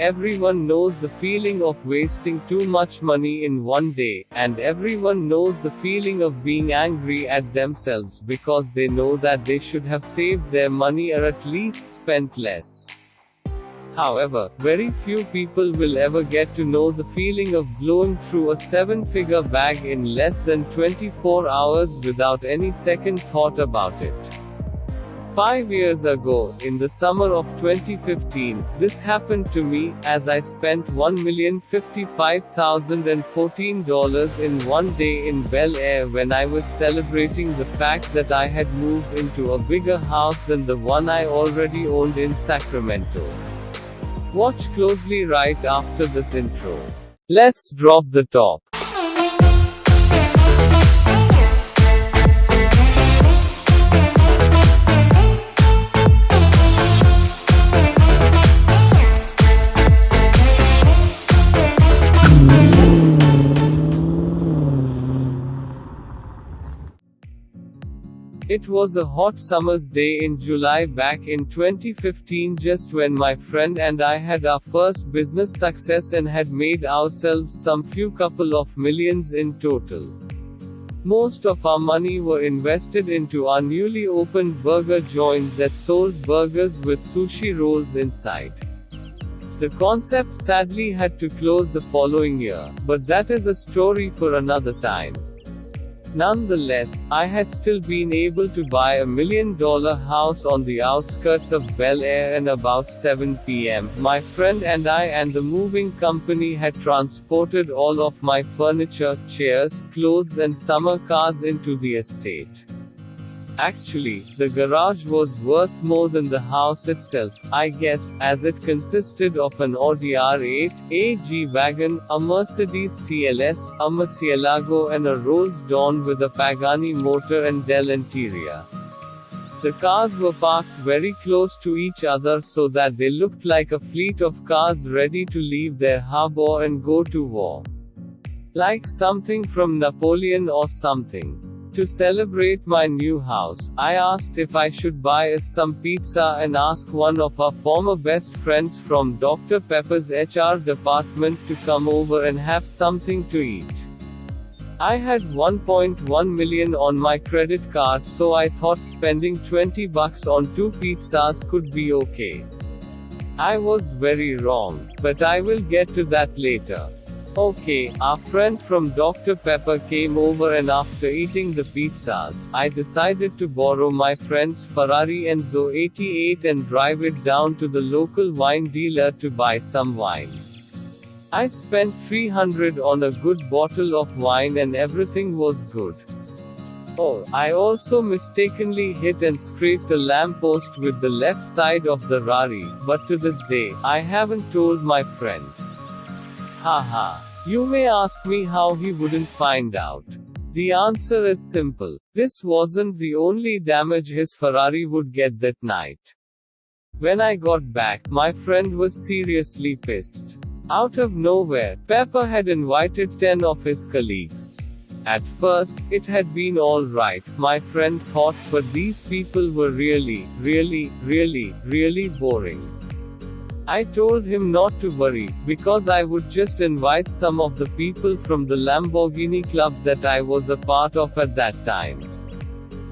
everyone knows the feeling of wasting too much money in one day, and everyone knows the feeling of being angry at themselves because they know that they should have saved their money or at least spent less. However, very few people will ever get to know the feeling of blowing through a 7-figure bag in less than 24 hours without any second thought about it. 5 years ago, in the summer of 2015, this happened to me, as I spent $1,055,014 in one day in Bel Air when I was celebrating the fact that I had moved into a bigger house than the one I already owned in Sacramento. Watch closely right after this intro. Let's drop the top. It was a hot summer's day in July back in 2015, just when my friend and I had our first business success and had made ourselves some few couple of millions in total. Most of our money were invested into our newly opened burger joint that sold burgers with sushi rolls inside. The concept sadly had to close the following year, but that is a story for another time. Nonetheless, I had still been able to buy a $1 million house on the outskirts of Bel Air, and about 7 p.m., my friend and I and the moving company had transported all of my furniture, chairs, clothes and summer cars into the estate. Actually, the garage was worth more than the house itself, I guess, as it consisted of an Audi R8, a G-Wagon, a Mercedes CLS, a Murcielago and a Rolls Dawn with a Pagani motor and Dell interior. The cars were parked very close to each other so that they looked like a fleet of cars ready to leave their harbor and go to war. Like something from Napoleon or something. To celebrate my new house, I asked if I should buy us some pizza and ask one of our former best friends from Dr. Pepper's HR department to come over and have something to eat. I had $1.1 million on my credit card, so I thought spending $20 on 2 pizzas could be okay. I was very wrong, but I will get to that later. Okay, our friend from Dr. Pepper came over, and after eating the pizzas, I decided to borrow my friend's Ferrari Enzo 88 and drive it down to the local wine dealer to buy some wine. I spent $300 on a good bottle of wine and everything was good. Oh, I also mistakenly hit and scraped a lamppost with the left side of the Rari, but to this day, I haven't told my friend. Haha. You may ask me how he wouldn't find out. The answer is simple. This wasn't the only damage his Ferrari would get that night. When I got back, my friend was seriously pissed. Out of nowhere, Pepper had invited 10 of his colleagues. At first, it had been alright, my friend thought, but these people were really boring. I told him not to worry, because I would just invite some of the people from the Lamborghini club that I was a part of at that time.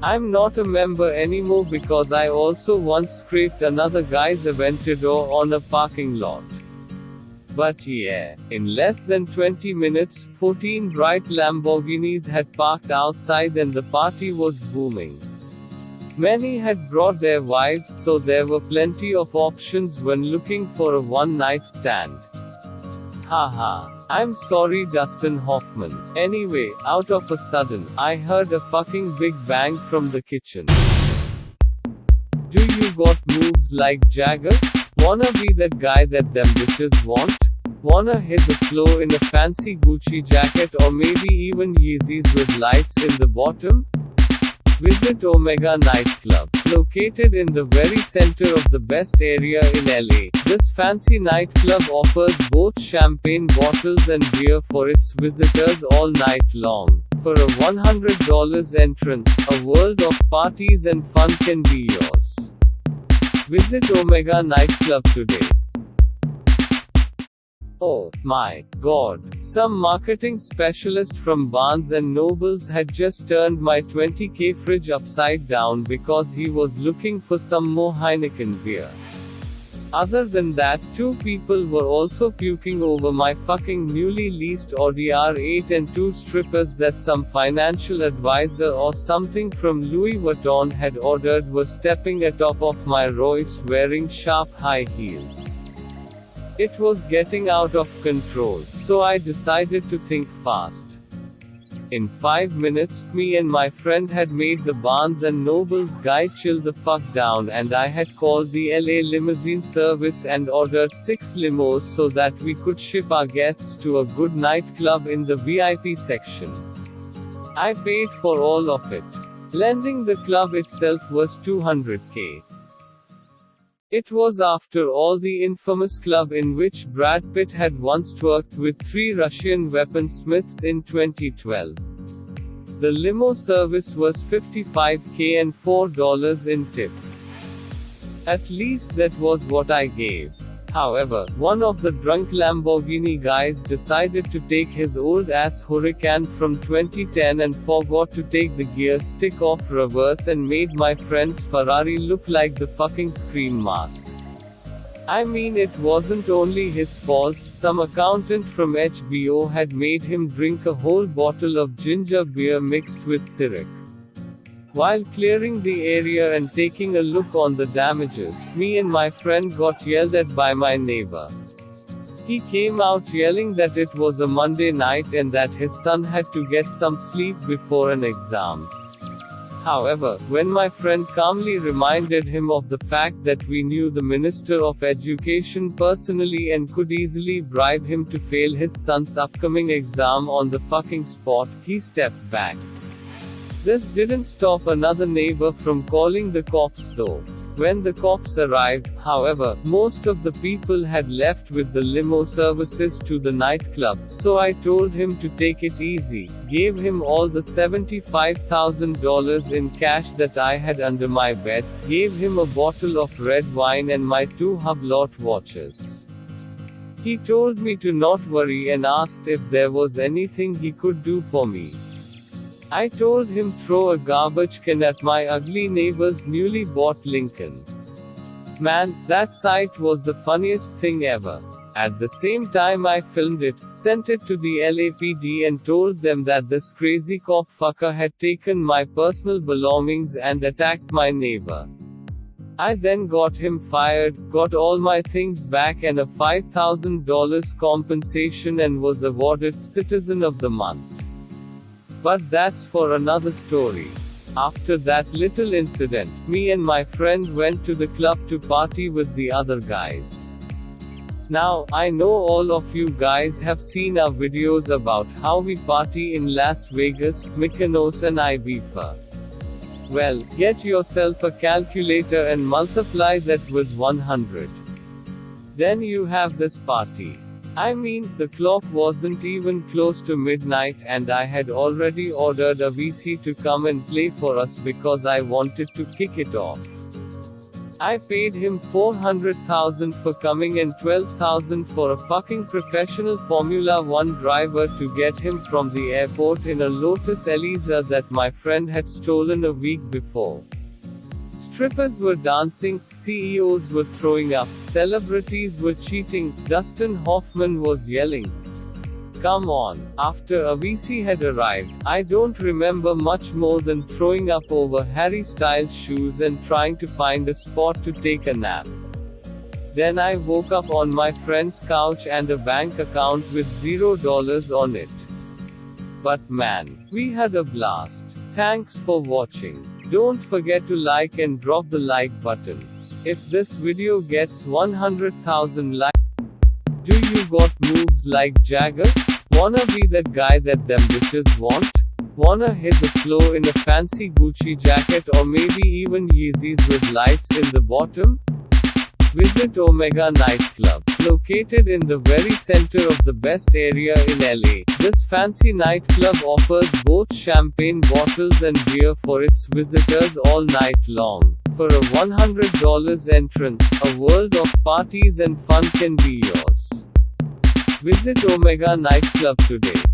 I'm not a member anymore because I also once scraped another guy's Aventador on a parking lot. But yeah, in less than 20 minutes, 14 bright Lamborghinis had parked outside and the party was booming. Many had brought their wives, so there were plenty of options when looking for a one-night stand. Haha. I'm sorry, Dustin Hoffman. Anyway, out of a sudden, I heard a fucking big bang from the kitchen. Do you got moves like Jagger? Wanna be that guy that them bitches want? Wanna hit the floor in a fancy Gucci jacket or maybe even Yeezys with lights in the bottom? Visit Omega Nightclub. Located in the very center of the best area in LA, this fancy nightclub offers both champagne bottles and beer for its visitors all night long. For a $100 entrance, a world of parties and fun can be yours. Visit Omega Nightclub today. Oh my god. Some marketing specialist from Barnes and Nobles had just turned my 20k fridge upside down because he was looking for some more Heineken beer. Other than that, two people were also puking over my fucking newly leased Audi R8, and two strippers that some financial advisor or something from Louis Vuitton had ordered were stepping atop of my Royce wearing sharp high heels. It was getting out of control, so I decided to think fast. In 5 minutes, me and my friend had made the Barnes and Nobles guy chill the fuck down, and I had called the LA limousine service and ordered 6 limos so that we could ship our guests to a good nightclub in the VIP section. I paid for all of it. Lending the club itself was $200k. It was, after all, the infamous club in which Brad Pitt had once twerked with 3 Russian weaponsmiths in 2012. The limo service was $55k and $4 in tips. At least that was what I gave. However, one of the drunk Lamborghini guys decided to take his old-ass Huracan from 2010 and forgot to take the gear stick off reverse and made my friend's Ferrari look like the fucking Scream mask. I mean, it wasn't only his fault. Some accountant from HBO had made him drink a whole bottle of ginger beer mixed with Ciroc. While clearing the area and taking a look on the damages, me and my friend got yelled at by my neighbor. He came out yelling that it was a Monday night and that his son had to get some sleep before an exam. However, when my friend calmly reminded him of the fact that we knew the Minister of Education personally and could easily bribe him to fail his son's upcoming exam on the fucking spot, he stepped back. This didn't stop another neighbor from calling the cops though. When the cops arrived, however, most of the people had left with the limo services to the nightclub, so I told him to take it easy, gave him all the $75,000 in cash that I had under my bed, gave him a bottle of red wine and my 2 Hublot watches. He told me to not worry and asked if there was anything he could do for me. I told him throw a garbage can at my ugly neighbor's newly bought Lincoln. Man, that sight was the funniest thing ever. At the same time I filmed it, sent it to the LAPD and told them that this crazy cop fucker had taken my personal belongings and attacked my neighbor. I then got him fired, got all my things back and a $5,000 compensation and was awarded Citizen of the Month. But that's for another story. After that little incident, me and my friend went to the club to party with the other guys. Now, I know all of you guys have seen our videos about how we party in Las Vegas, Mykonos and Ibiza. Well, get yourself a calculator and multiply that with 100. Then you have this party. I mean, the clock wasn't even close to midnight and I had already ordered a VC to come and play for us because I wanted to kick it off. I paid him $400,000 for coming and $12,000 for a fucking professional Formula 1 driver to get him from the airport in a Lotus Elisa that my friend had stolen a week before. Strippers were dancing, CEOs were throwing up, celebrities were cheating, Dustin Hoffman was yelling. Come on. After a VC had arrived, I don't remember much more than throwing up over Harry Styles' shoes and trying to find a spot to take a nap. Then I woke up on my friend's couch and a bank account with $0 on it. But man, we had a blast. Thanks for watching. Don't forget to like and drop the like button. If this video gets 100,000 likes, do you got moves like Jagger? Wanna be that guy that them bitches want? Wanna hit the floor in a fancy Gucci jacket or maybe even Yeezys with lights in the bottom? Visit Omega Nightclub. Located in the very center of the best area in LA, this fancy nightclub offers both champagne bottles and beer for its visitors all night long. For a $100 entrance, a world of parties and fun can be yours. Visit Omega Nightclub today.